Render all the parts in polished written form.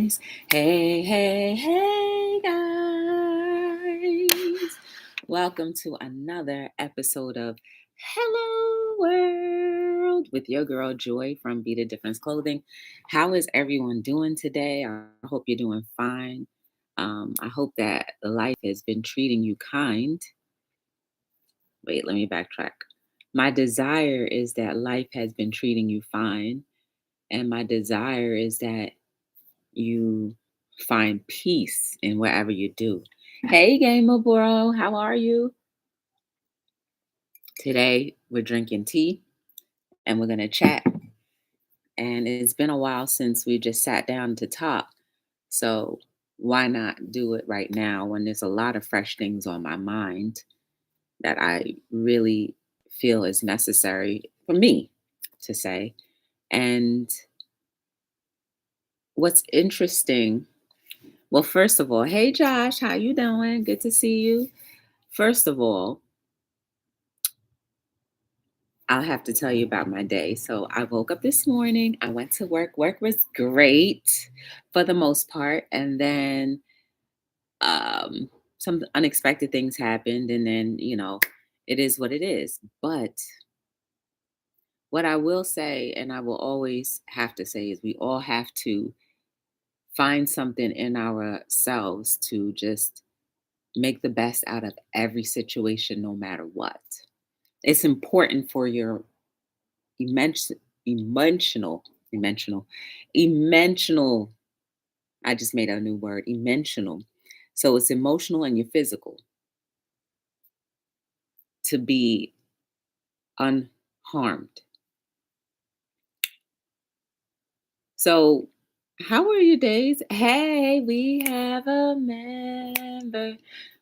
guys. Hey, guys. Welcome to another episode of Hello World with your girl Joy from Be the Difference Clothing. How is everyone doing today? I hope you're doing fine. I hope that life has been treating you kind. Wait, let me backtrack. My desire is that life has been treating you fine. And my desire is that you find peace in whatever you do. Hey, Gamer Bro, how are you? Today, we're drinking tea and we're going to chat. And it's been a while since we just sat down to talk. So, why not do it right now when there's a lot of fresh things on my mind that I really feel is necessary for me to say? And what's interesting, well, first of all, hey Josh, how you doing? Good to see you. First of all, I'll have to tell you about my day. So I woke up this morning, I went to work. Work was great for the most part. And then some unexpected things happened. And then, it is what it is. But what I will say, and I will always have to say, is we all have to find something in ourselves to just make the best out of every situation, no matter what. It's important for your immense, emotional. I just made a new word, emotional. So it's emotional and your physical to be unharmed. So, how are your days? Hey, we have a member.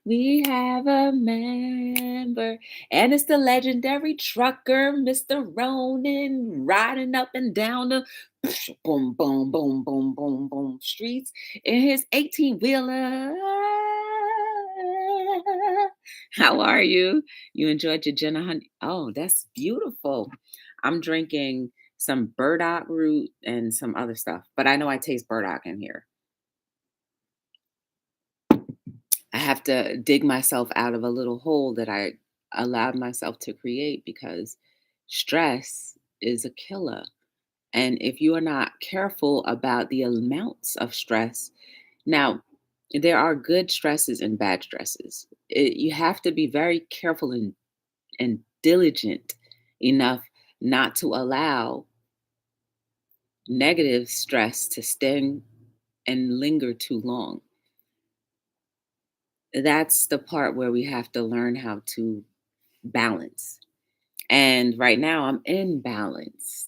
We have a member. And it's the legendary trucker, Mr. Ronan, riding up and down the boom, boom, boom, boom, boom, boom streets in his 18-wheeler. How are you? You enjoyed your Jenna honey? Oh, that's beautiful. I'm drinking some burdock root and some other stuff, but I know I taste burdock in here. I have to dig myself out of a little hole that I allowed myself to create because stress is a killer. And if you are not careful about the amounts of stress, now there are good stresses and bad stresses. You have to be very careful and diligent enough not to allow negative stress to sting and linger too long. That's the part where we have to learn how to balance. And right now I'm imbalanced.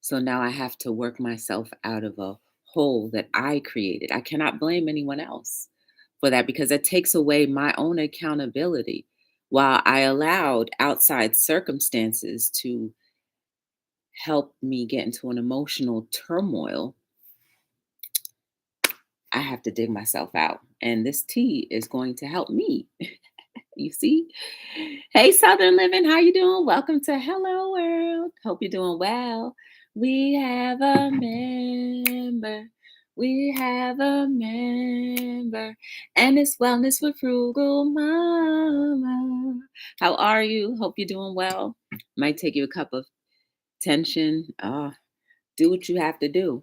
So now I have to work myself out of a hole that I created. I cannot blame anyone else for that because it takes away my own accountability. While I allowed outside circumstances to help me get into an emotional turmoil, I have to dig myself out. And this tea is going to help me. You see? Hey, Southern Living, how you doing? Welcome to Hello World. Hope you're doing well. We have a member. We have a member. And it's Wellness with Frugal Mama. How are you? Hope you're doing well. Might take you a cup of tension. Do what you have to do.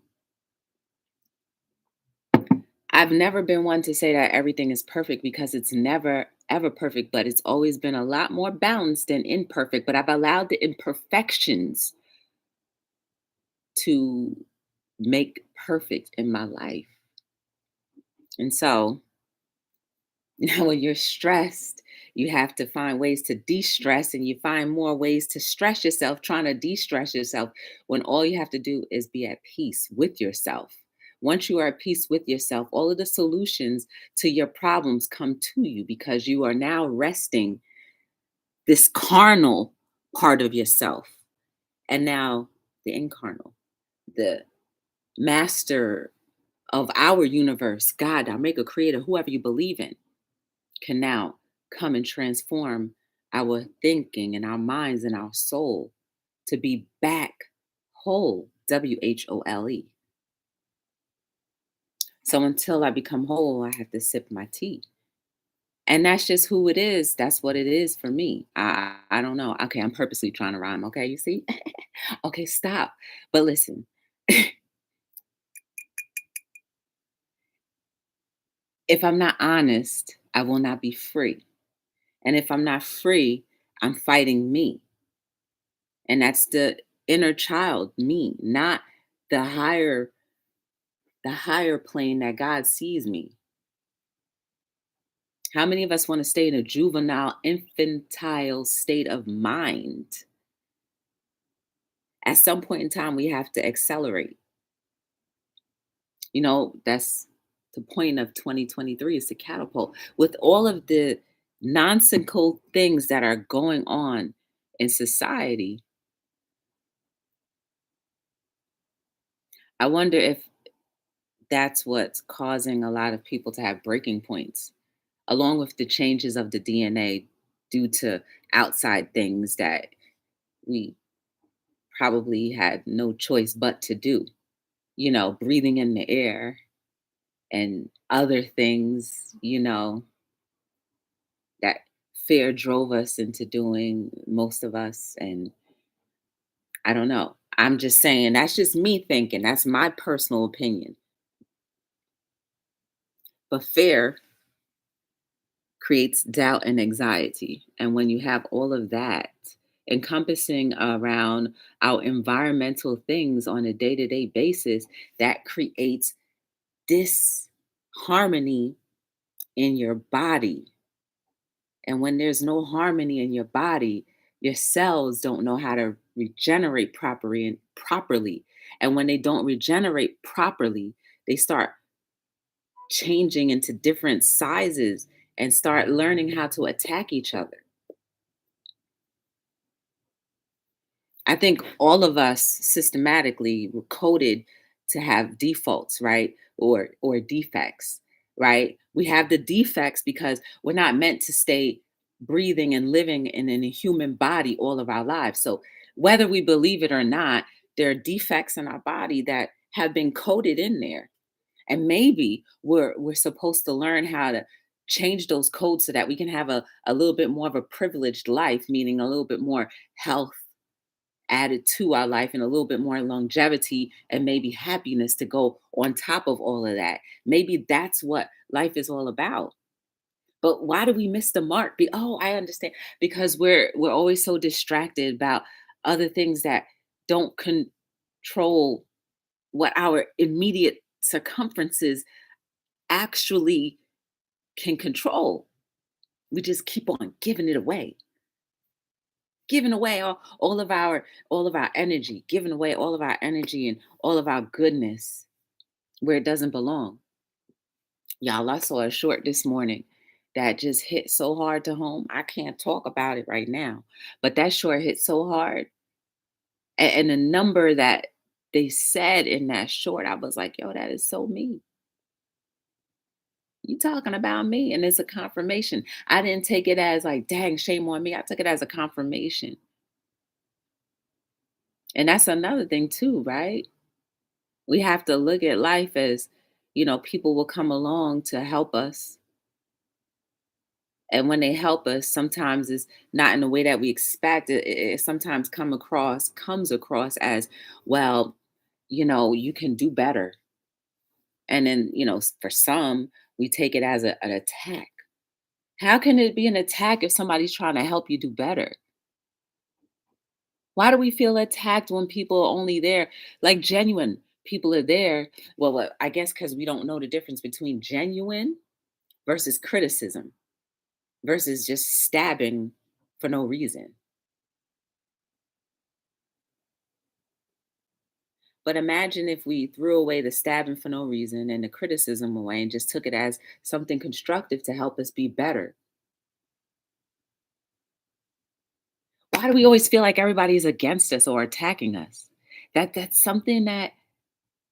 I've never been one to say that everything is perfect because it's never ever perfect, but it's always been a lot more balanced than imperfect. But I've allowed the imperfections to make perfect in my life. And so now when you're stressed, you have to find ways to de-stress and you find more ways to stress yourself, trying to de-stress yourself when all you have to do is be at peace with yourself. Once you are at peace with yourself, all of the solutions to your problems come to you because you are now resting this carnal part of yourself. And now the incarnal, the master of our universe, God, our maker, creator, whoever you believe in, can now come and transform our thinking and our minds and our soul to be back whole, WHOLE. So until I become whole, I have to sip my tea. And that's just who it is. That's what it is for me. I don't know. Okay, I'm purposely trying to rhyme. Okay, you see? Okay, stop. But listen, if I'm not honest, I will not be free. And if I'm not free, I'm fighting me. And that's the inner child, me, not the higher plane that God sees me. How many of us want to stay in a juvenile, infantile state of mind? At some point in time, we have to accelerate. That's the point of 2023 is to catapult. With all of the nonsensical things that are going on in society, I wonder if that's what's causing a lot of people to have breaking points, along with the changes of the DNA due to outside things that we probably had no choice but to do. Breathing in the air and other things, that fear drove us into doing, most of us. And I don't know. I'm just saying, that's just me thinking. That's my personal opinion. But fear creates doubt and anxiety. And when you have all of that encompassing around our environmental things on a day to day basis, that creates disharmony in your body. And when there's no harmony in your body, your cells don't know how to regenerate properly. And when they don't regenerate properly, they start changing into different sizes and start learning how to attack each other. I think all of us systematically were coded to have defaults, right? Or defects, right? We have the defects because we're not meant to stay breathing and living in a human body all of our lives. So whether we believe it or not, there are defects in our body that have been coded in there. And maybe we're supposed to learn how to change those codes so that we can have a little bit more of a privileged life, meaning a little bit more health added to our life and a little bit more longevity and maybe happiness to go on top of all of that. Maybe that's what life is all about. But why do we miss the mark? Oh, I understand. Because we're always so distracted about other things that don't control what our immediate circumferences actually can control. We just keep on giving away all of our energy, giving away all of our energy and all of our goodness where it doesn't belong. Y'all, I saw a short this morning that just hit so hard to home. I can't talk about it right now, but that short hit so hard. And the number that they said in that short, I was like, yo, that is so me. You talking about me? And it's a confirmation. I didn't take it as like, dang, shame on me. I took it as a confirmation. And that's another thing too, right? We have to look at life as, people will come along to help us. And when they help us, sometimes it's not in the way that we expect. It sometimes comes across as, well, you can do better. And then, for some, we take it as an attack. How can it be an attack if somebody's trying to help you do better? Why do we feel attacked when people are only there? Like genuine people are there. Well, I guess because we don't know the difference between genuine versus criticism versus just stabbing for no reason. But imagine if we threw away the stabbing for no reason and the criticism away and just took it as something constructive to help us be better. Why do we always feel like everybody is against us or attacking us? That's something that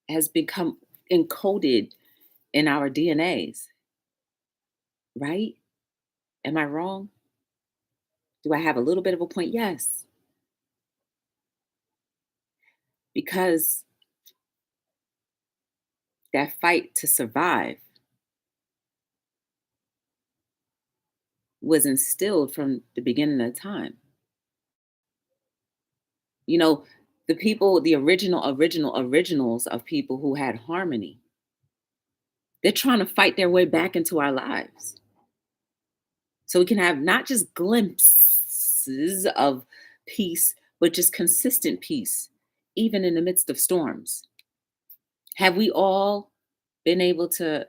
has become encoded in our DNAs, right? Am I wrong? Do I have a little bit of a point? Yes, because that fight to survive was instilled from the beginning of time. You know, the people, the originals of people who had harmony, they're trying to fight their way back into our lives. So we can have not just glimpses of peace, but just consistent peace, even in the midst of storms. Have we all been able to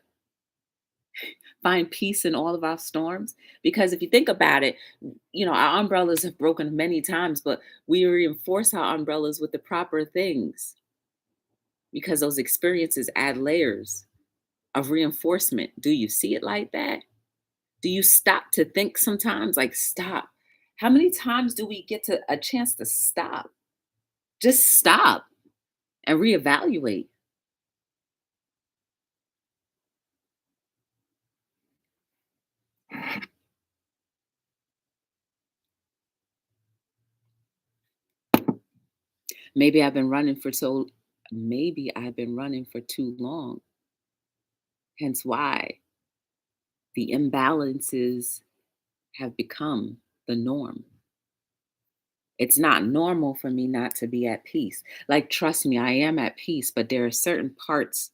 find peace in all of our storms? Because if you think about it, our umbrellas have broken many times, but we reinforce our umbrellas with the proper things because those experiences add layers of reinforcement. Do you see it like that? Do you stop to think sometimes? Like, stop. How many times do we get to a chance to stop? Just stop and reevaluate. Maybe I've been running for so maybe I've been running for too long. Hence why the imbalances have become the norm. It's not normal for me not to be at peace. Like, trust me, I am at peace, but there are certain parts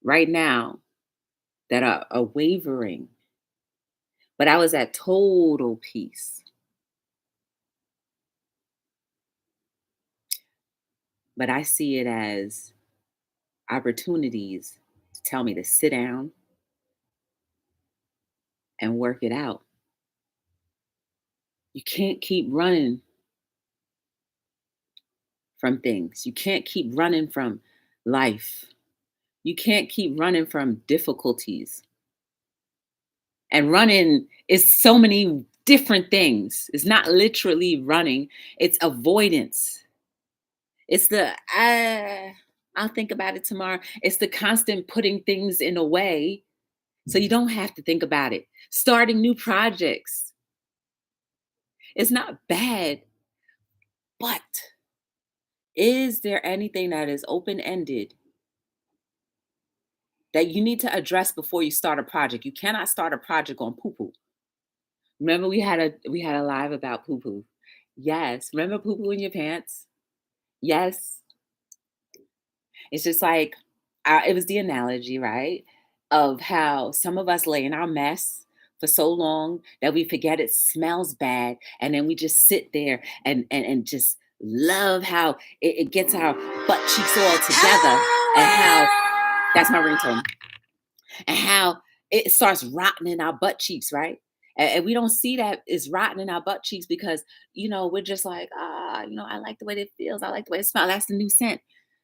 right now that are wavering. But I was at total peace. But I see it as opportunities to tell me to sit down and work it out. You can't keep running from things. You can't keep running from life. You can't keep running from difficulties. And running is so many different things. It's not literally running, it's avoidance. It's the, I'll think about it tomorrow. It's the constant putting things in a way so you don't have to think about it. Starting new projects. It's not bad, but is there anything that is open ended that you need to address before you start a project? You cannot start a project on poo poo. Remember we had a live about poo poo. Yes, remember poo poo in your pants? Yes. It's just like it was the analogy, right? Of how some of us lay in our mess for so long that we forget it smells bad, and then we just sit there and just love how it gets our butt cheeks all together, and how that's my ringtone, and how it starts rotting in our butt cheeks, right? And we don't see that it's rotting in our butt cheeks because, we're just like, I like the way it feels. I like the way it smells. That's the new scent.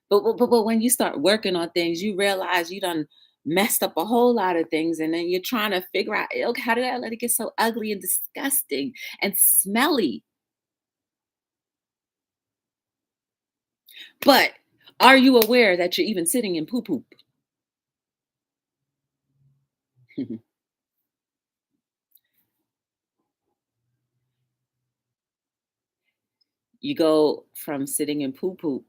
But when you start working on things, you realize you done messed up a whole lot of things. And then you're trying to figure out, okay, how did I let it get so ugly and disgusting and smelly? But are you aware that you're even sitting in poo poop? You go from sitting in poo poop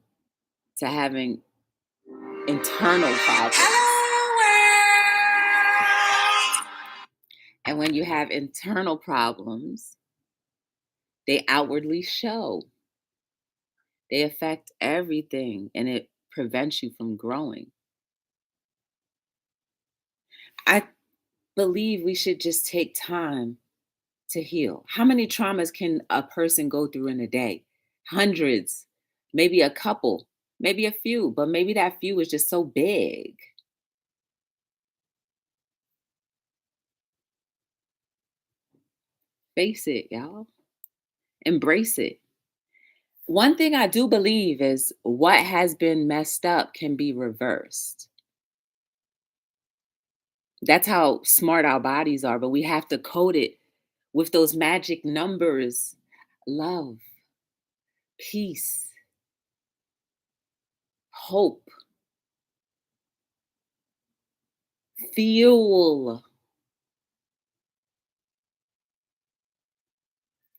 to having internal problems. And when you have internal problems, they outwardly show. They affect everything and it prevents you from growing. I believe we should just take time to heal. How many traumas can a person go through in a day? Hundreds, maybe a couple, maybe a few, but maybe that few is just so big. Face it, y'all. Embrace it. One thing I do believe is what has been messed up can be reversed. That's how smart our bodies are, but we have to code it with those magic numbers: love, peace, hope, fuel,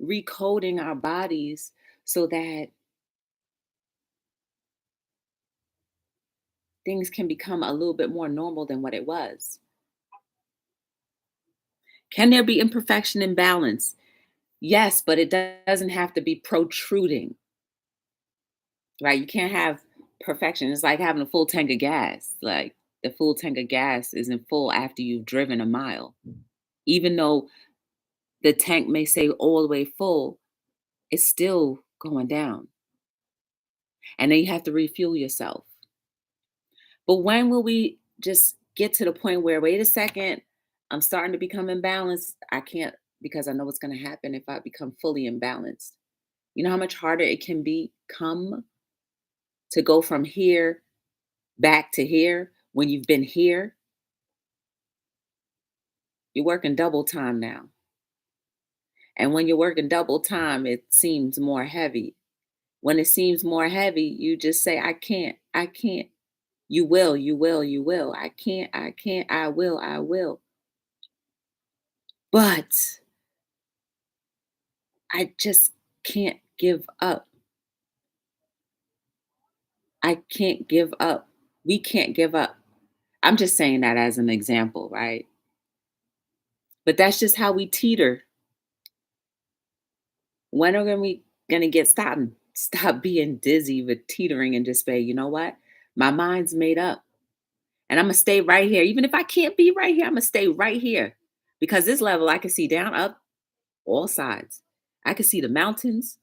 recoding our bodies so that things can become a little bit more normal than what it was. Can there be imperfection and balance? Yes, but it doesn't have to be protruding, right? You can't have perfection. It's like having a full tank of gas. Like the full tank of gas isn't full after you've driven a mile. Even though the tank may say all the way full, it's still going down. And then you have to refuel yourself. But when will we just get to the point where, wait a second, I'm starting to become imbalanced? I can't, because I know what's going to happen if I become fully imbalanced. You know how much harder it can become to go from here back to here when you've been here? You're working double time now. And when you're working double time, it seems more heavy. When it seems more heavy, you just say, I can't, I can't. You will, you will, you will. I can't, I will, I will. But I just can't give up. I can't give up. We can't give up. I'm just saying that as an example, right? But that's just how we teeter. When are we gonna get stop being dizzy with teetering and just say, you know what? My mind's made up. And I'm gonna stay right here. Even if I can't be right here, I'm gonna stay right here. Because this level I can see down, up, all sides. I can see the mountains,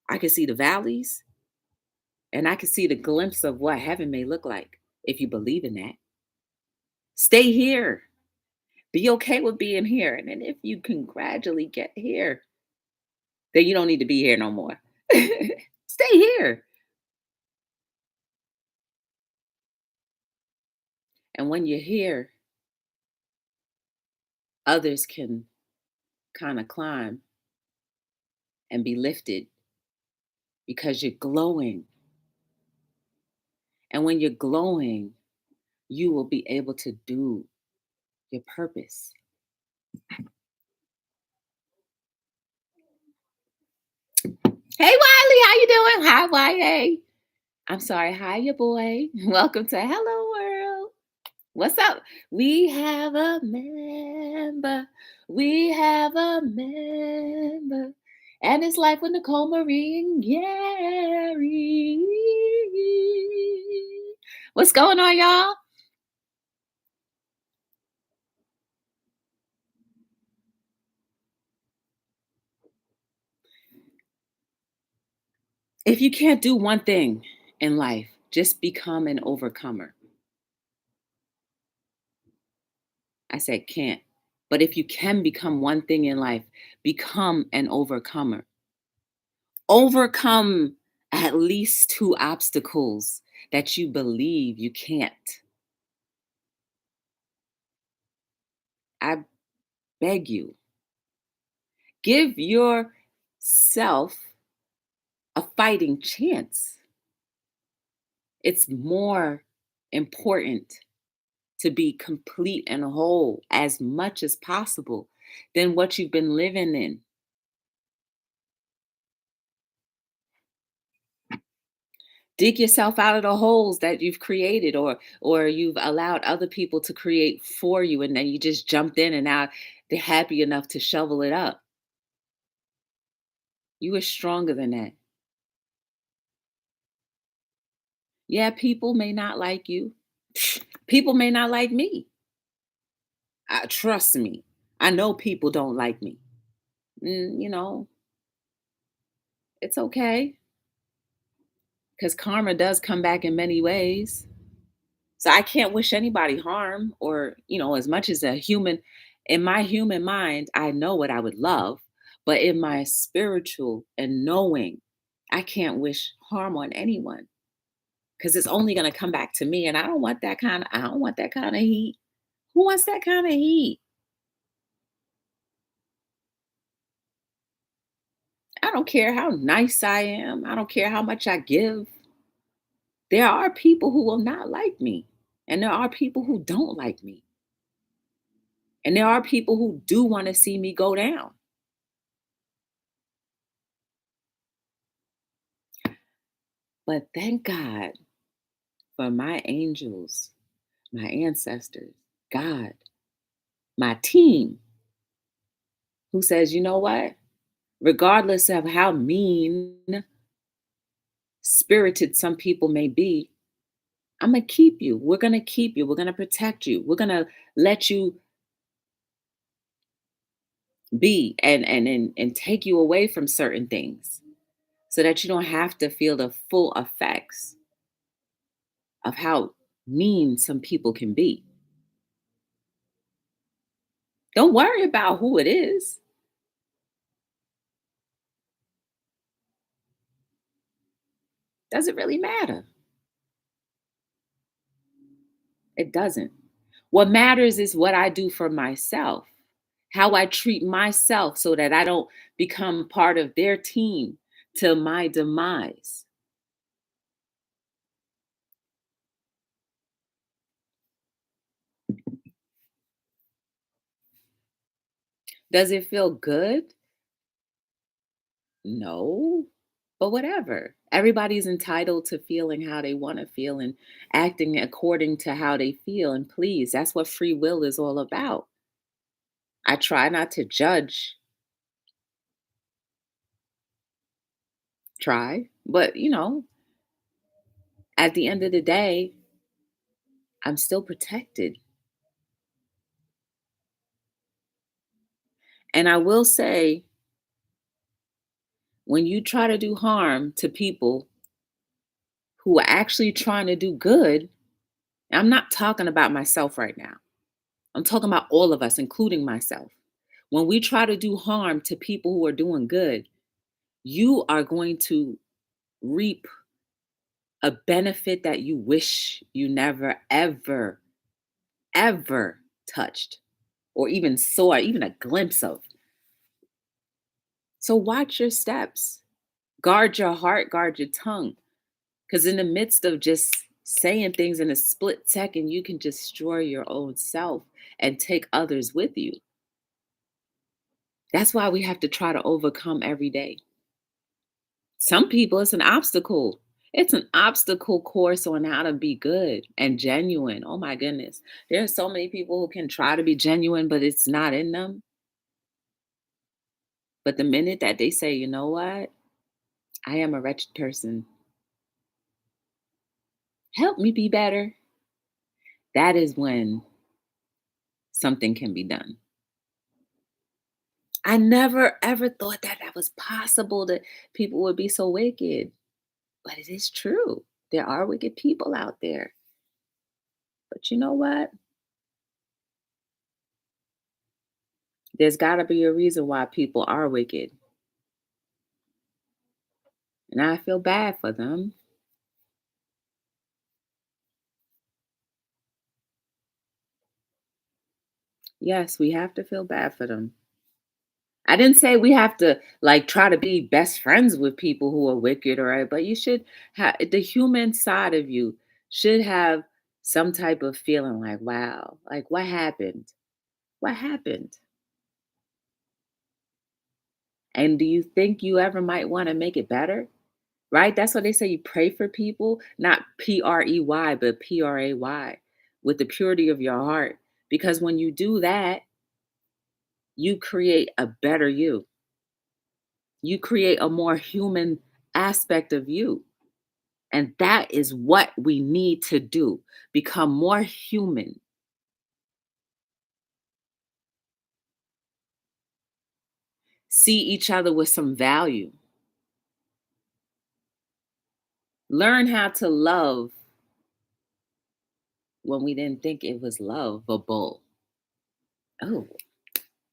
I can see the valleys, and I can see the glimpse of what heaven may look like if you believe in that. Stay here. Be okay with being here. And then if you can gradually get here, then you don't need to be here no more. Stay here. And when you're here, others can kind of climb and be lifted because you're glowing. And when you're glowing, you will be able to do your purpose. Hey Wiley, how you doing? Hi YA. I'm sorry. Hi, your boy. Welcome to Hello World. What's up? We have a member. We have a member. And it's life with Nicole Marie and Gary. What's going on, y'all? If you can't do one thing in life, just become an overcomer. I said can't. But if you can become one thing in life, become an overcomer. Overcome at least two obstacles that you believe you can't. I beg you, give yourself a fighting chance. It's more important to be complete and whole as much as possible than what you've been living in. Dig yourself out of the holes that you've created or you've allowed other people to create for you and then you just jumped in and now they're happy enough to shovel it up. You are stronger than that. Yeah, people may not like you. People may not like me. Trust me. I know people don't like me. You know, it's okay because karma does come back in many ways. So I can't wish anybody harm or, as much as a human, in my human mind, I know what I would love, but in my spiritual and knowing, I can't wish harm on anyone because it's only going to come back to me. And I don't want that kind of heat. Who wants that kind of heat? I don't care how nice I am. I don't care how much I give. There are people who will not like me, and there are people who don't like me. And there are people who do want to see me go down. But thank God for my angels, my ancestors, God, my team, who says, you know what? Regardless of how mean spirited some people may be, I'm going to keep you. We're going to keep you. We're going to protect you. We're going to let you be and take you away from certain things so that you don't have to feel the full effects of how mean some people can be. Don't worry about who it is. Doesn't really matter. It doesn't. What matters is what I do for myself, how I treat myself so that I don't become part of their team till my demise. Does it feel good? No, but whatever. Everybody's entitled to feeling how they want to feel and acting according to how they feel. And please, that's what free will is all about. I try not to judge, try, but at the end of the day, I'm still protected. And I will say, when you try to do harm to people who are actually trying to do good, I'm not talking about myself right now. I'm talking about all of us, including myself. When we try to do harm to people who are doing good, you are going to reap a benefit that you wish you never, ever, ever touched or even saw, even a glimpse of. So watch your steps, guard your heart, guard your tongue. Because in the midst of just saying things in a split second, you can destroy your own self and take others with you. That's why we have to try to overcome every day. Some people, it's an obstacle. It's an obstacle course on how to be good and genuine. Oh my goodness. There are so many people who can try to be genuine, but it's not in them. But the minute that they say, you know what? I am a wretched person. Help me be better. That is when something can be done. I never ever thought that that was possible that people would be so wicked, but it is true. There are wicked people out there. But you know what? There's got to be a reason why people are wicked. And I feel bad for them. Yes, we have to feel bad for them. I didn't say we have to like try to be best friends with people who are wicked, all right? But you should have the human side of you should have some type of feeling like, wow, like what happened? What happened? And do you think you ever might want to make it better? Right? That's what they say you pray for people, not PREY, but PRAY with the purity of your heart. Because when you do that, you create a better you. You create a more human aspect of you. And that is what we need to do become more human. See each other with some value. Learn how to love when we didn't think it was lovable. Oh,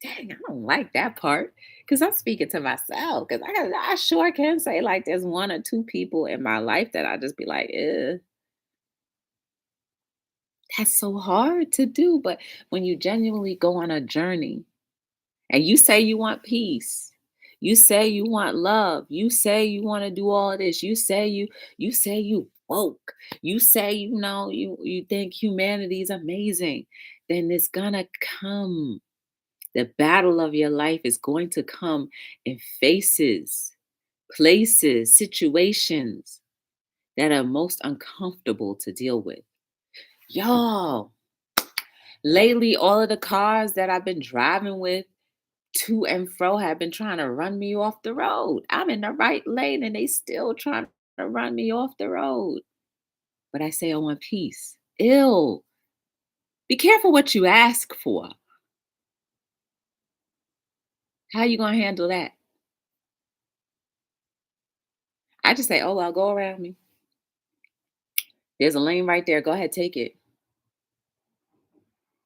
dang, I don't like that part because I'm speaking to myself. Because I sure can say like there's one or two people in my life that I just be like, that's so hard to do. But when you genuinely go on a journey and you say you want peace, you say you want love, you say you want to do all of this, you say you woke, you say you think humanity is amazing, then it's gonna come. The battle of your life is going to come in faces, places, situations. that are most uncomfortable to deal with. Y'all, lately, all of the cars that I've been driving with to and fro have been trying to run me off the road. I'm in the right lane and they still trying to run me off the road. But I say I want peace. Ew. Be careful what you ask for. How you gonna handle that? I just say, oh well, go around me. There's a lane right there. Go ahead, take it.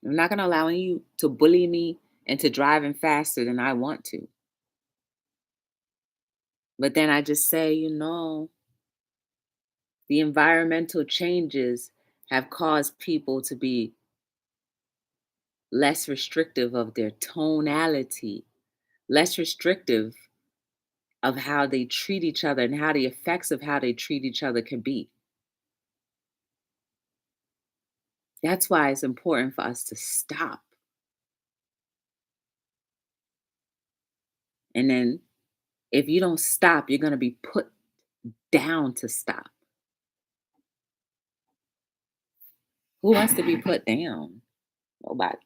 I'm not gonna allow you to bully me into driving faster than I want to. But then I just say, the environmental changes have caused people to be less restrictive of their tonality, less restrictive of how they treat each other and how the effects of how they treat each other can be. That's why it's important for us to stop. And then if you don't stop, you're going to be put down to stop. Who wants to be put down? Nobody.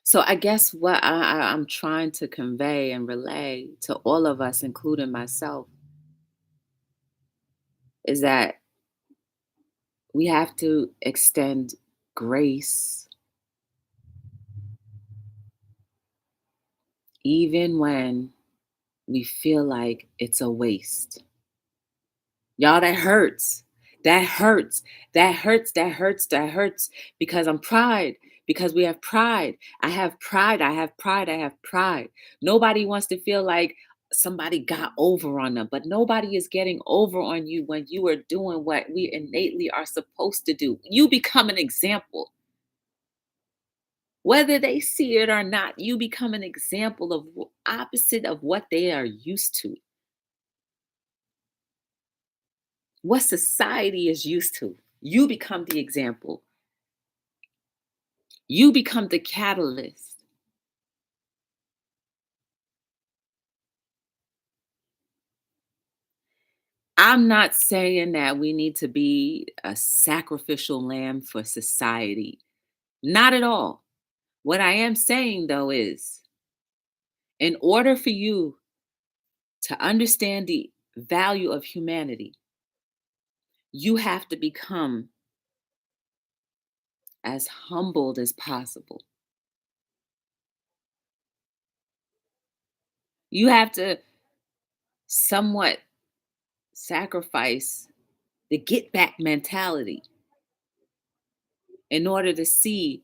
So I guess what I'm trying to convey and relay to all of us, including myself, is that we have to extend grace even when we feel like it's a waste. Y'all, that hurts. That hurts. That hurts. That hurts. That hurts because I'm pride. Because we have pride. I have pride. I have pride. I have pride. Nobody wants to feel like somebody got over on them, but nobody is getting over on you when you are doing what we innately are supposed to do. You become an example. Whether they see it or not, you become an example of opposite of what they are used to, what society is used to. You become the example. You become the catalyst. I'm not saying that we need to be a sacrificial lamb for society. Not at all. What I am saying, though, is in order for you to understand the value of humanity, you have to become as humbled as possible. You have to somewhat sacrifice the get back mentality in order to see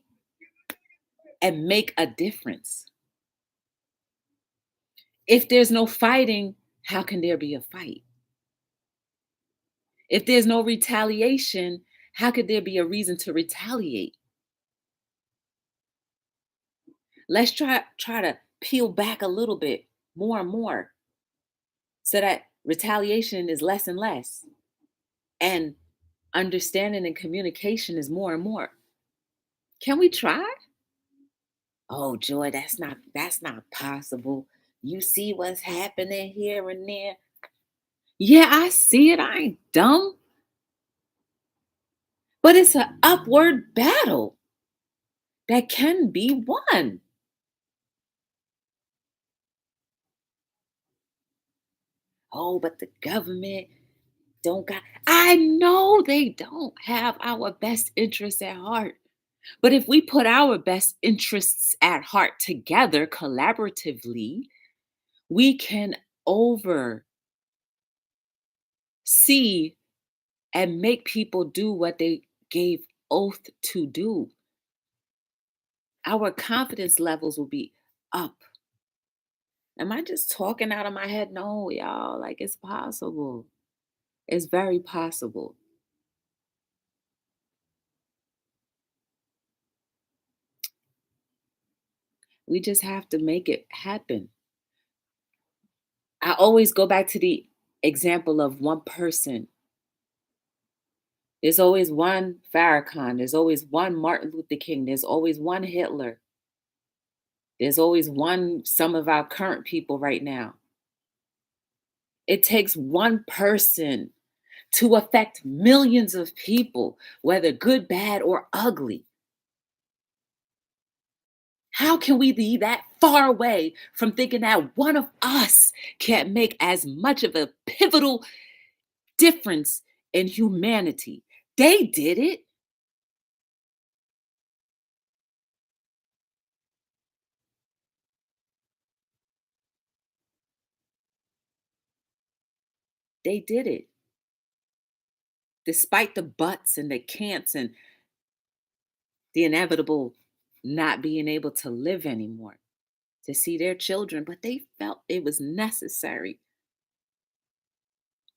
and make a difference. If there's no fighting, how can there be a fight? If there's no retaliation, how could there be a reason to retaliate? Let's try to peel back a little bit more and more so that retaliation is less and less and understanding and communication is more and more. Can we try? Oh, Joy, that's not possible. You see what's happening here and there. Yeah, I see it. I ain't dumb. But it's an upward battle that can be won. Oh, but the government don't got, I know they don't have our best interests at heart. But if we put our best interests at heart together collaboratively, we can oversee and make people do what they gave oath to do. Our confidence levels will be up. Am I just talking out of my head? No, y'all, like it's possible. It's very possible. We just have to make it happen. I always go back to the example of one person. There's always one Farrakhan. There's always one Martin Luther King. There's always one Hitler. There's always some of our current people right now. It takes one person to affect millions of people, whether good, bad, or ugly. How can we be that far away from thinking that one of us can't make as much of a pivotal difference in humanity? They did it. They did it. Despite the buts and the can'ts and the inevitable not being able to live anymore to see their children, but they felt it was necessary.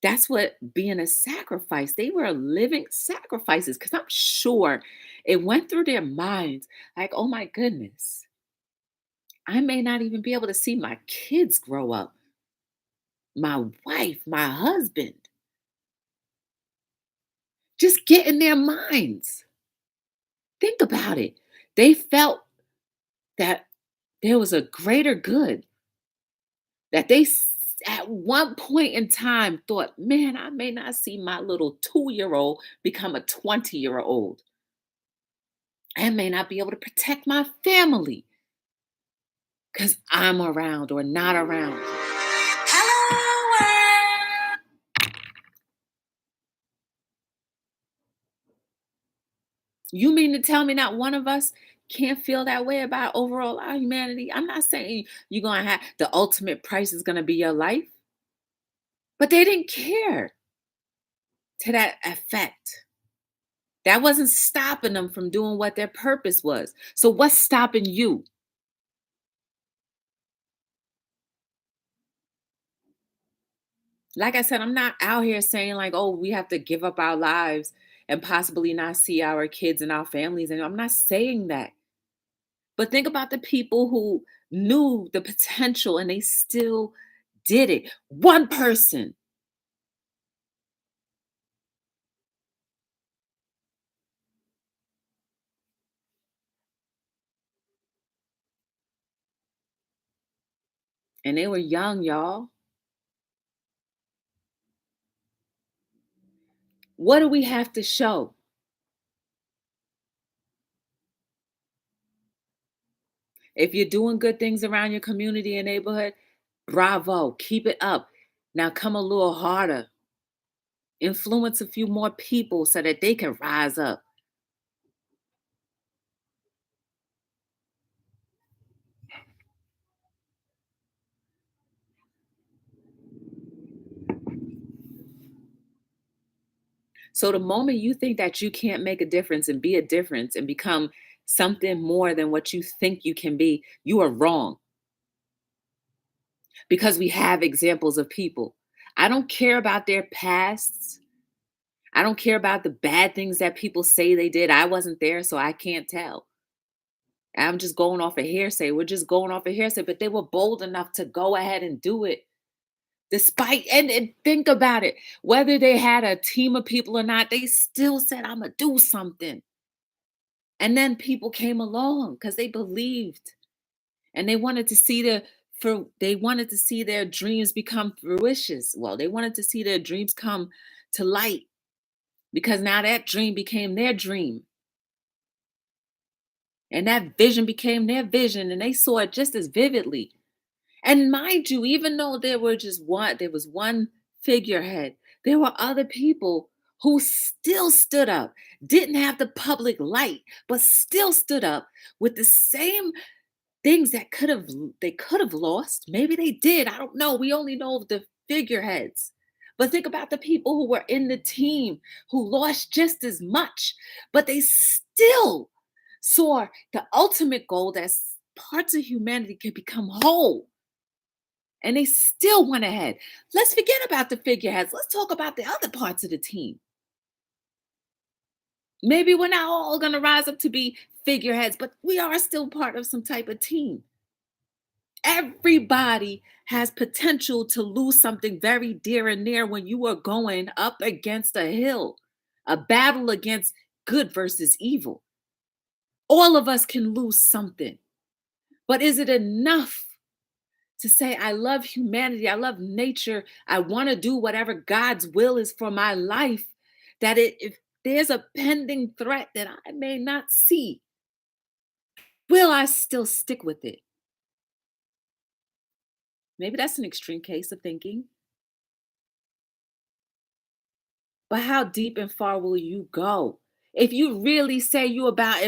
That's what being a sacrifice. They were living sacrifices because I'm sure it went through their minds like, oh my goodness, I may not even be able to see my kids grow up, my wife, my husband. Just get in their minds. Think about it. They felt that there was a greater good, that at one point in time thought, man, I may not see my little 2-year old become a 20-year-old. I may not be able to protect my family because I'm around or not around. Hello. You mean to tell me not one of us can't feel that way about overall our humanity? I'm not saying you're going to have the ultimate price is going to be your life, but they didn't care to that effect. That wasn't stopping them from doing what their purpose was. So, what's stopping you? Like I said, I'm not out here saying, like, oh, we have to give up our lives and possibly not see our kids and our families. And I'm not saying that. But think about the people who knew the potential and they still did it. One person. And they were young, y'all. What do we have to show? If you're doing good things around your community and neighborhood, bravo, keep it up. Now come a little harder. Influence a few more people so that they can rise up. So the moment you think that you can't make a difference and be a difference and become something more than what you think you can be, you are wrong because we have examples of people. I don't care about their pasts. I don't care about the bad things that people say they did. I wasn't there, so I can't tell. I'm just going off a hearsay. We're just going off a hearsay, but they were bold enough to go ahead and do it. Despite and think about it, whether they had a team of people or not, they still said, I'm gonna do something. And then people came along because they believed and they wanted to see they wanted to see their dreams become fruition. Well, they wanted to see their dreams come to light because now that dream became their dream. And that vision became their vision, and they saw it just as vividly. And mind you, even though there was one figurehead, there were other people who still stood up, didn't have the public light, but still stood up with the same things that they could have lost. Maybe they did. I don't know. We only know of the figureheads. But think about the people who were in the team who lost just as much, but they still saw the ultimate goal that parts of humanity can become whole. And they still went ahead. Let's forget about the figureheads. Let's talk about the other parts of the team. Maybe we're not all going to rise up to be figureheads, but we are still part of some type of team. Everybody has potential to lose something very dear and near when you are going up against a hill, a battle against good versus evil. All of us can lose something. But is it enough to say, I love humanity, I love nature, I want to do whatever God's will is for my life, that if there's a pending threat that I may not see, will I still stick with it? Maybe that's an extreme case of thinking, but how deep and far will you go? If you really say you about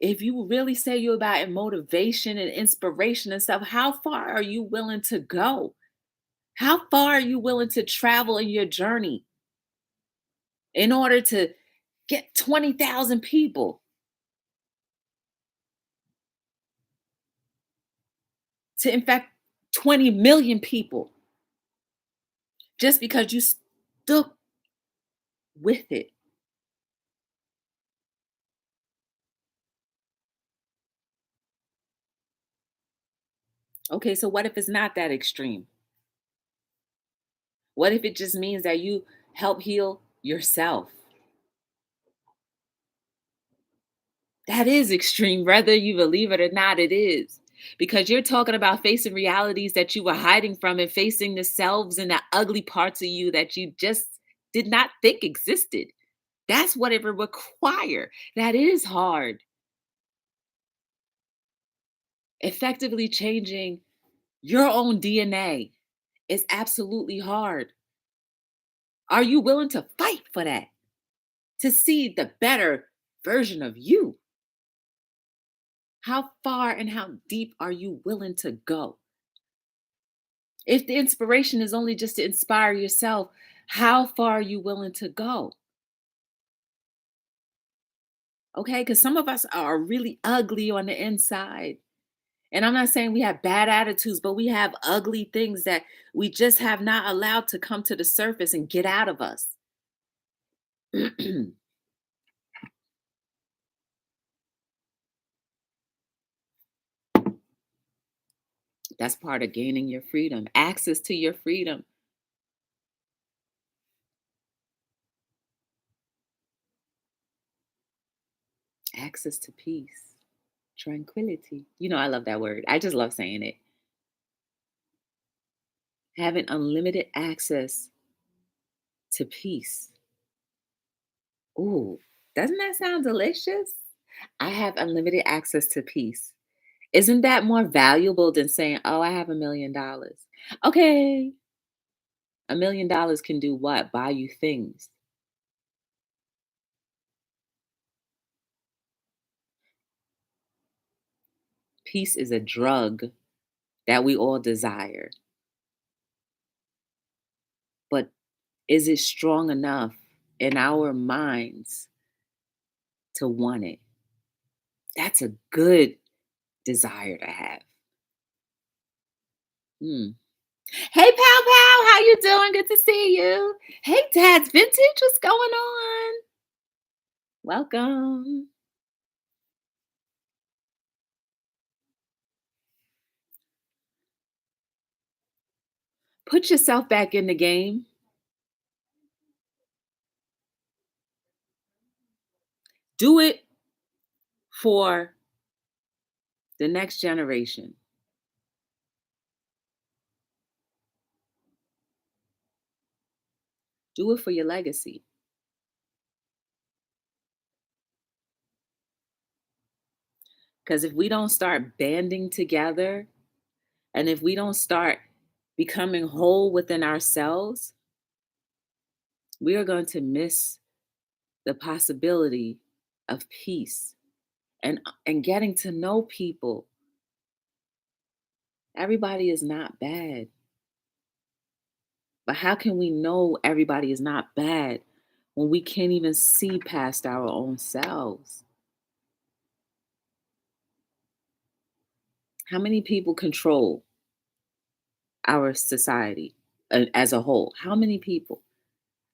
if you really say you about motivation and inspiration and stuff, how far are you willing to go? How far are you willing to travel in your journey in order to get 20,000 people to infect 20 million people just because you stuck with it? Okay, so what if it's not that extreme? What if it just means that you help heal yourself? That is extreme, whether you believe it or not, it is. Because you're talking about facing realities that you were hiding from and facing the selves and the ugly parts of you that you just did not think existed. That's what it would require. That is hard. Effectively changing your own DNA is absolutely hard. Are you willing to fight for that? To see the better version of you? How far and how deep are you willing to go? If the inspiration is only just to inspire yourself, how far are you willing to go? Okay, because some of us are really ugly on the inside. And I'm not saying we have bad attitudes, but we have ugly things that we just have not allowed to come to the surface and get out of us. That's part of gaining your freedom, access to your freedom, access to peace, tranquility. I love that word. I just love saying it. Having unlimited access to peace. Ooh, doesn't that sound delicious? I have unlimited access to peace. Isn't that more valuable than saying, oh, I have $1 million? Okay, $1 million can do what? Buy you things. Peace is a drug that we all desire. But is it strong enough in our minds to want it? That's a good desire to have. Hmm. Hey, pal, pal, how you doing? Good to see you. Hey, Dad's Vintage, what's going on? Welcome. Put yourself back in the game. Do it for the next generation. Do it for your legacy. Because if we don't start banding together and if we don't start becoming whole within ourselves, we are going to miss the possibility of peace and getting to know people. Everybody is not bad. But how can we know everybody is not bad when we can't even see past our own selves? How many people control our society as a whole? How many people?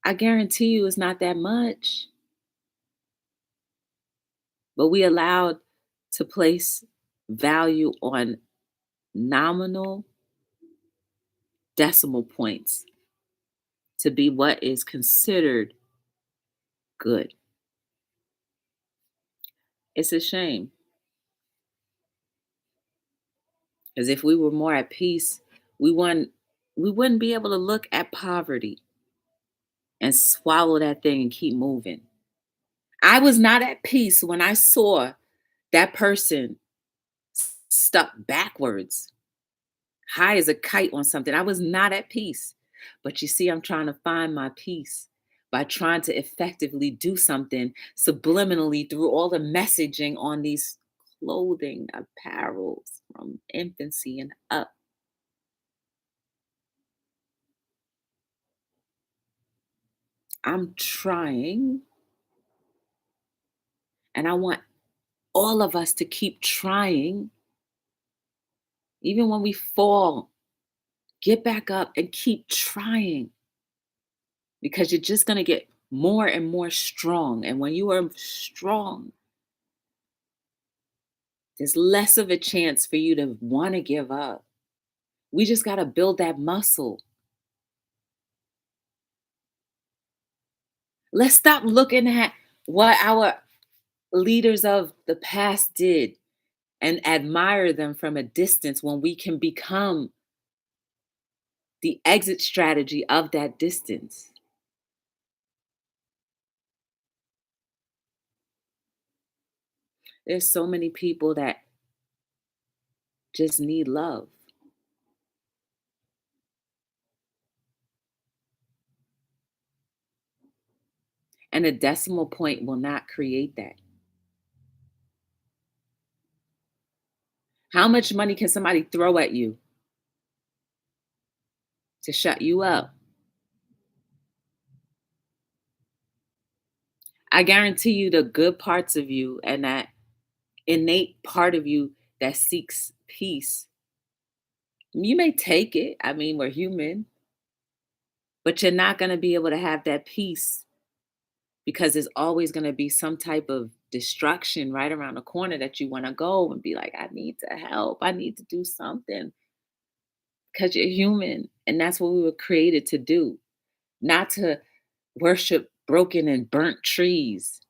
I guarantee you it's not that much. But we allowed to place value on nominal decimal points to be what is considered good. It's a shame. Because if we were more at peace, we wouldn't we wouldn't be able to look at poverty and swallow that thing and keep moving. I was not at peace when I saw that person stuck backwards, high as a kite on something. I was not at peace. But you see, I'm trying to find my peace by trying to effectively do something subliminally through all the messaging on these clothing apparels from infancy and up. I'm trying, and I want all of us to keep trying, even when we fall, get back up and keep trying because you're just going to get more and more strong. And when you are strong, there's less of a chance for you to want to give up. We just got to build that muscle. Let's stop looking at what our leaders of the past did and admire them from a distance when we can become the exit strategy of that distance. There's so many people that just need love. And a decimal point will not create that. How much money can somebody throw at you to shut you up? I guarantee you the good parts of you and that innate part of you that seeks peace. You may take it. I mean, we're human, but you're not going to be able to have that peace because there's always going to be some type of destruction right around the corner that you want to go and be like, I need to help. I need to do something because you're human. And that's what we were created to do, not to worship broken and burnt trees.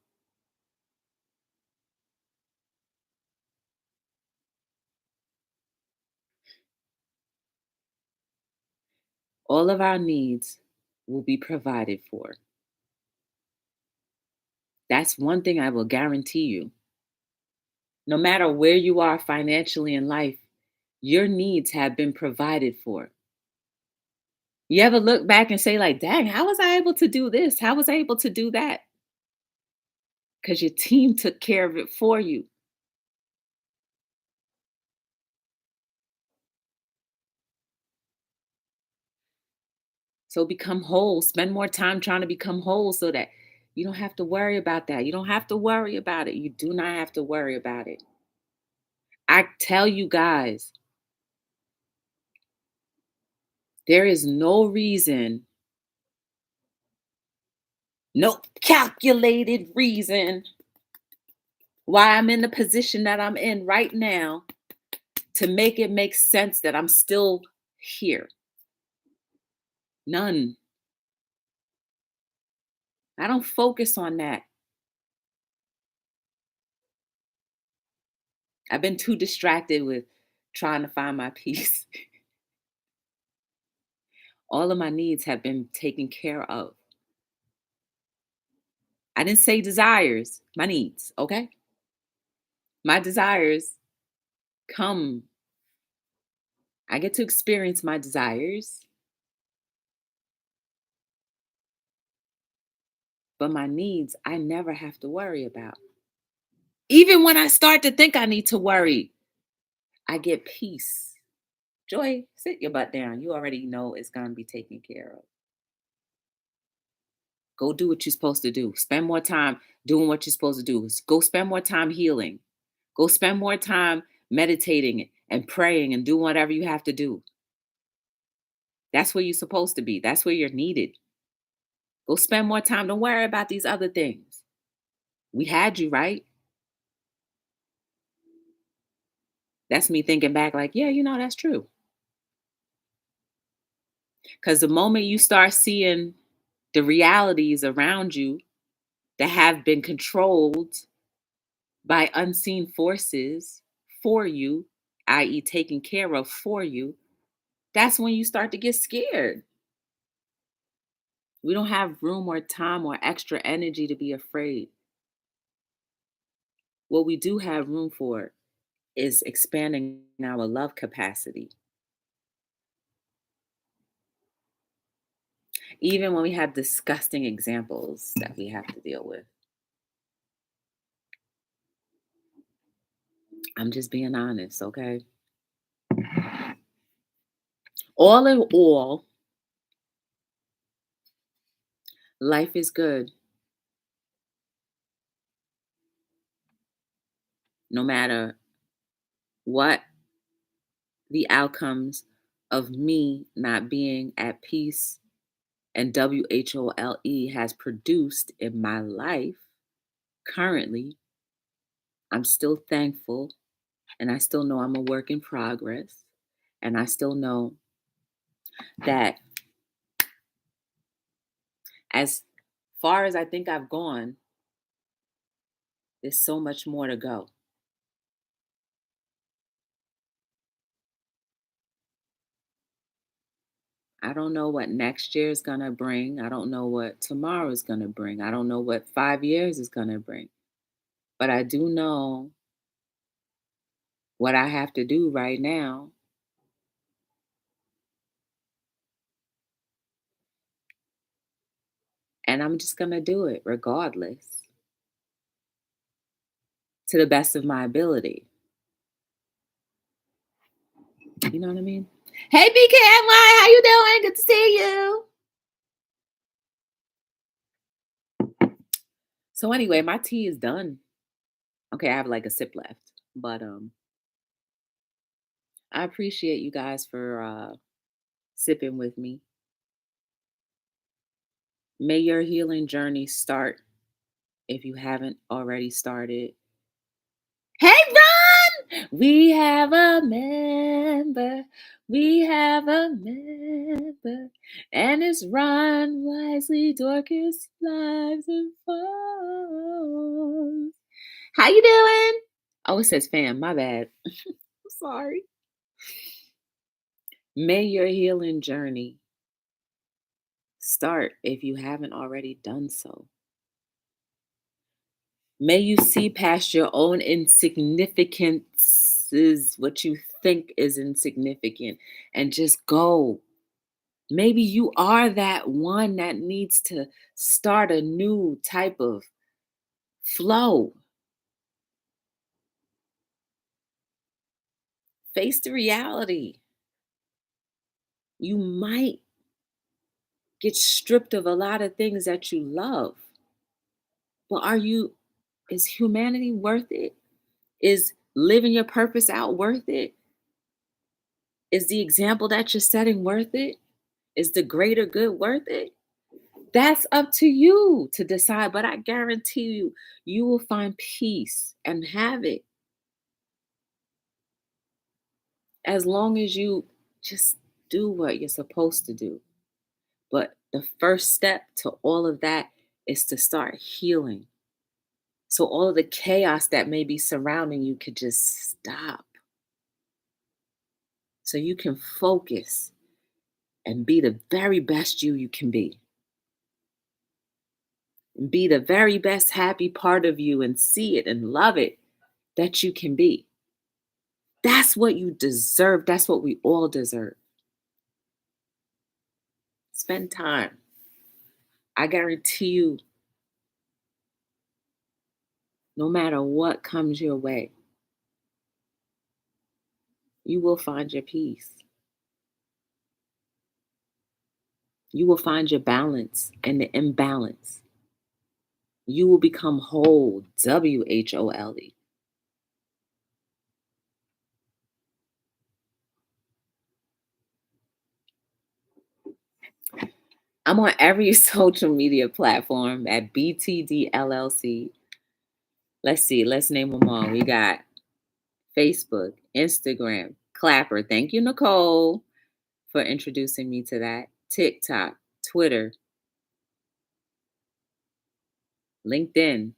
All of our needs will be provided for. That's one thing I will guarantee you. No matter where you are financially in life, your needs have been provided for. You ever look back and say, like, dang, how was I able to do this? How was I able to do that? Because your team took care of it for you. So become whole. Spend more time trying to become whole so that you don't have to worry about that. You don't have to worry about it. You do not have to worry about it. I tell you guys, there is no reason, no calculated reason why I'm in the position that I'm in right now to make it make sense that I'm still here. None. I don't focus on that. I've been too distracted with trying to find my peace. All of my needs have been taken care of. I didn't say desires, my needs, okay? My desires come. I get to experience my desires, but my needs, I never have to worry about. Even when I start to think I need to worry, I get peace. Joy, sit your butt down. You already know it's going to be taken care of. Go do what you're supposed to do. Spend more time doing what you're supposed to do. Go spend more time healing. Go spend more time meditating and praying and do whatever you have to do. That's where you're supposed to be. That's where you're needed. Go spend more time. Don't worry about these other things. We had you, right? That's me thinking back, like, yeah, that's true. Because the moment you start seeing the realities around you that have been controlled by unseen forces for you, i.e., taken care of for you, that's when you start to get scared. We don't have room or time or extra energy to be afraid. What we do have room for is expanding our love capacity. Even when we have disgusting examples that we have to deal with. I'm just being honest, okay? All in all, life is good no matter what the outcomes of me not being at peace and WHOLE has produced in my life currently. I'm still thankful, and I still know I'm a work in progress, and I still know that as far as I think I've gone, there's so much more to go. I don't know what next year is going to bring. I don't know what tomorrow is going to bring. I don't know what 5 years is going to bring. But I do know what I have to do right now. And I'm just going to do it regardless to the best of my ability. You know what I mean? Hey, BKNY, how you doing? Good to see you. So anyway, my tea is done. Okay, I have like a sip left. But I appreciate you guys for sipping with me. May your healing journey start if you haven't already started. Hey, Ron! We have a member. We have a member. And it's Ron Wisely Dorcas Lives and Falls. How you doing? Oh, it says fam. My bad. I'm sorry. May your healing journey start if you haven't already done so. May you see past your own insignificances, what you think is insignificant, and just go. Maybe you are that one that needs to start a new type of flow. Face the reality. You might get stripped of a lot of things that you love. But is humanity worth it? Is living your purpose out worth it? Is the example that you're setting worth it? Is the greater good worth it? That's up to you to decide, but I guarantee you, you will find peace and have it as long as you just do what you're supposed to do. But the first step to all of that is to start healing. So all of the chaos that may be surrounding you could just stop. So you can focus and be the very best you can be. And be the very best happy part of you and see it and love it that you can be. That's what you deserve. That's what we all deserve. Spend time. I guarantee you, no matter what comes your way, you will find your peace. You will find your balance and the imbalance. You will become whole, WHOLE. I'm on every social media platform at btdllc. Let's see, let's name them all. We got Facebook, Instagram, Clapper. Thank you, Nicole, for introducing me to that. TikTok, Twitter, LinkedIn,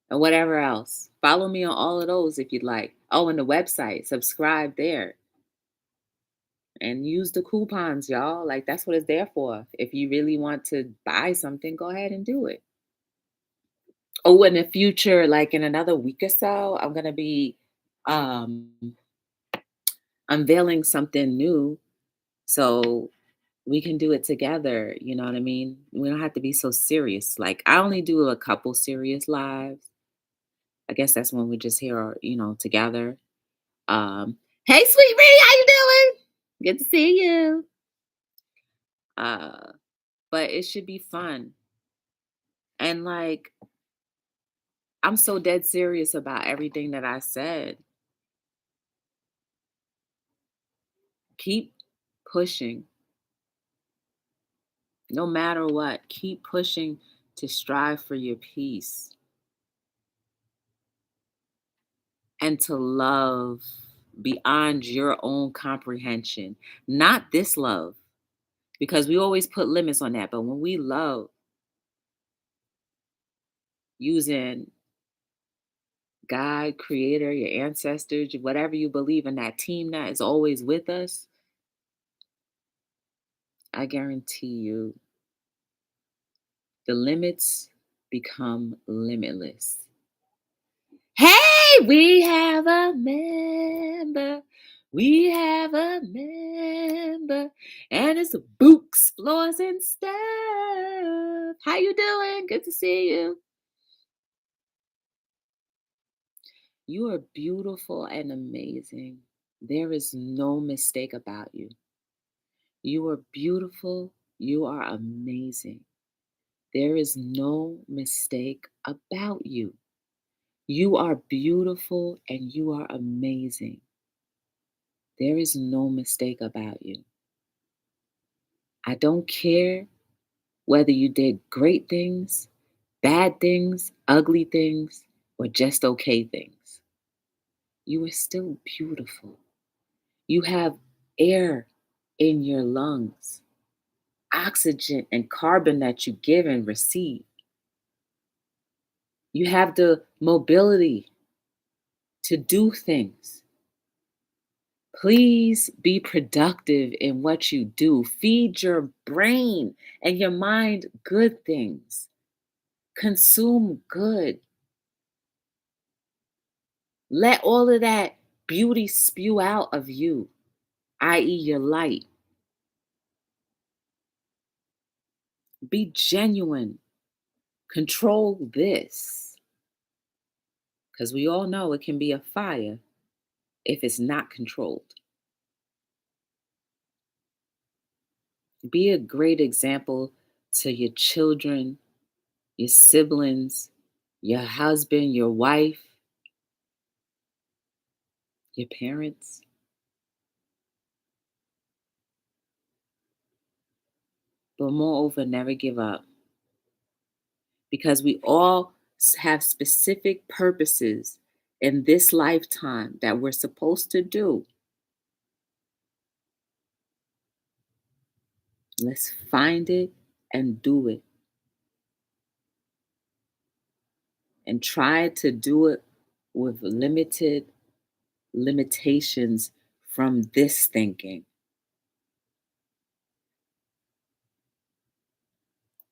and whatever else. Follow me on all of those if you'd like. Oh, and the website, subscribe there and use the coupons, y'all. Like that's what it's there for. If you really want to buy something, go ahead and do it. Oh, in the future, like in another week or so, I'm gonna be um unveiling something new. So we can do it together. You know what I mean? We don't have to be so serious. Like I only do a couple serious lives. I guess that's when we're just here, together. Um, hey, sweet Ree, how you doing? Good to see you. Uh, but it should be fun. And like, I'm so dead serious about everything that I said. Keep pushing, no matter what. Keep pushing to strive for your peace and to love beyond your own comprehension. Not this love, because we always put limits on that. But when we love using God, creator, your ancestors, whatever you believe in, that team that is always with us, I guarantee you the limits become limitless. Hey, we have a member. We have a member. And it's books, floors, and stuff. How you doing? Good to see you. You are beautiful and amazing. There is no mistake about you. You are beautiful. You are amazing. There is no mistake about you. You are beautiful and you are amazing. There is no mistake about you. I don't care whether you did great things, bad things, ugly things, or just okay things. You are still beautiful. You have air in your lungs, oxygen and carbon that you give and receive. You have the mobility to do things. Please be productive in what you do. Feed your brain and your mind good things. Consume good. Let all of that beauty spew out of you, i.e., your light. Be genuine. Control this. Because we all know it can be a fire if it's not controlled. Be a great example to your children, your siblings, your husband, your wife, your parents. But moreover, never give up because we all have specific purposes in this lifetime that we're supposed to do. Let's find it and do it. And try to do it with limited limitations from this thinking.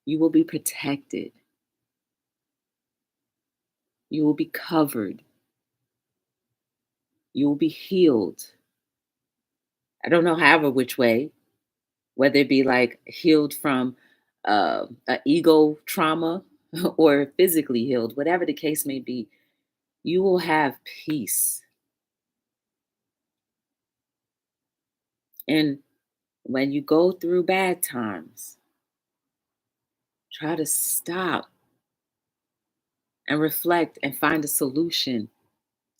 You will be protected. You will be covered. You will be healed. I don't know, however, which way, whether it be like healed from a ego trauma or physically healed, whatever the case may be, you will have peace. And when you go through bad times, try to stop and reflect and find a solution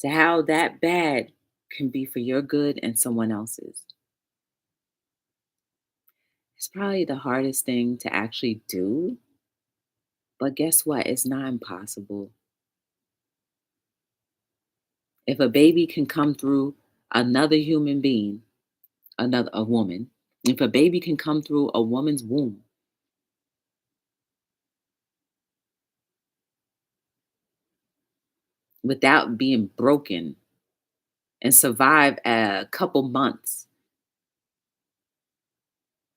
to how that bad can be for your good and someone else's. It's probably the hardest thing to actually do, but guess what? It's not impossible. If a baby can come through another human being, another a woman, if a baby can come through a woman's womb, without being broken and survive a couple months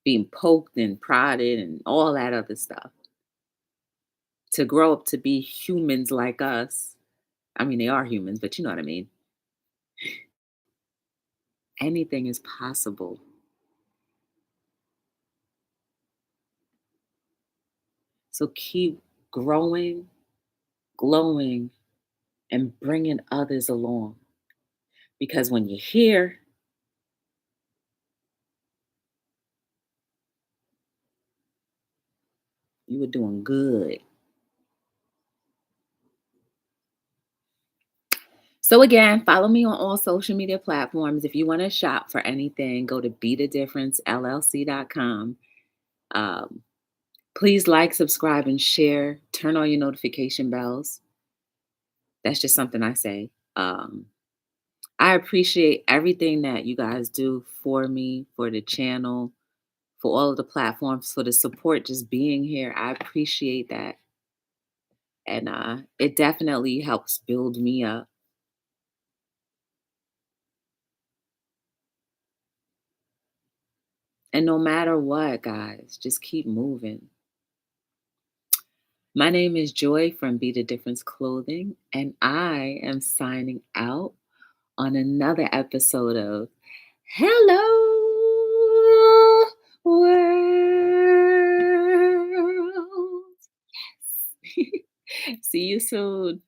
being poked and prodded and all that other stuff to grow up to be humans like us. I mean, they are humans, but you know what I mean. Anything is possible. So keep growing, glowing, and bringing others along. Because when you're here, you were doing good. So again, follow me on all social media platforms. If you want to shop for anything, go to btdllc.com. Um, please like, subscribe, and share. Turn on your notification bells. That's just something I say. I appreciate everything that you guys do for me, for the channel, for all of the platforms, for the support, just being here. I appreciate that. And it definitely helps build me up. And no matter what, guys, just keep moving. My name is Joy from Be the Difference Clothing, and I am signing out on another episode of Hello World. Yes. See you soon.